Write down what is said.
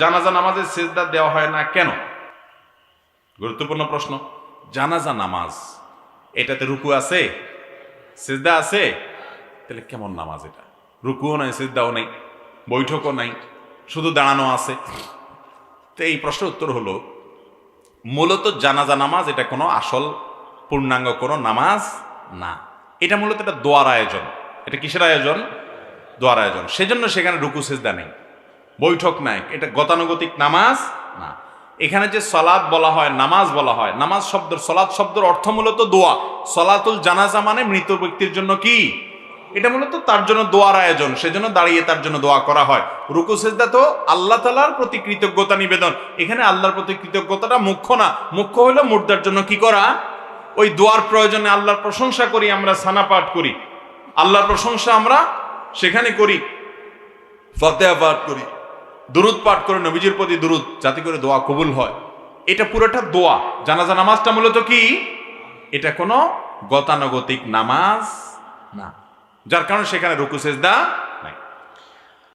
জানাজা নামাজে সিজদা দেওয়া হয় না কেন? গুরুত্বপূর্ণ প্রশ্ন। জানাজা নামাজ, এটাতে রুকু আছে, সিজদা আছে, তাহলে কেমন নামাজ এটা? রুকুও নাই, সিজদাও নাই, বৈঠকও নাই, শুধু দাঁড়ানো আছে। তো এই প্রশ্নের উত্তর হলো, মূলত জানাজা নামাজ এটা কোনো আসল পূর্ণাঙ্গ কোনো নামাজ না। এটা মূলত একটা দোয়ার আয়োজন। এটা কিসের আয়োজন? দোয়ার আয়োজন। সেজন্য সেখানে রুকু সিজদা নেই, বৈঠক নাই, এটা গতানুগতিক নামাজ না। এখানে যে সলাৎ বলা হয়, নামাজ বলা হয়, নামাজ শব্দ, সলাৎ শব্দের অর্থ মূলত দোয়া। সলাতুল জানাজা মানে মৃত ব্যক্তির জন্য কি? এটা মূলত তার জন্য দোয়ার আয়োজন, সেজন্য দাঁড়িয়ে তার জন্য দোয়া করা হয়। রুকু সিজদা তো আল্লাহ তাআলার প্রতি কৃতজ্ঞতা নিবেদন। এখানে আল্লাহর প্রতি কৃতজ্ঞতাটা মুখ্য না, মুখ্য হলো মুর্দার জন্য কি করা? ওই দোয়ার প্রয়োজনে আল্লাহর প্রশংসা করি, আমরা সানা পাঠ করি, আল্লাহর প্রশংসা আমরা সেখানে করি, ফাতিহা পাঠ করি, দুরুদ পাঠ করে নবীজির প্রতি দুরুদ, যাতে করে দোয়া কবুল হয়। এটা পুরোটা দোয়া। জানাজা নামাজটা মূলত কি? এটা কোনো গতানুগতিক নামাজ না, যার কারণে সেখানে রুকু সিজদা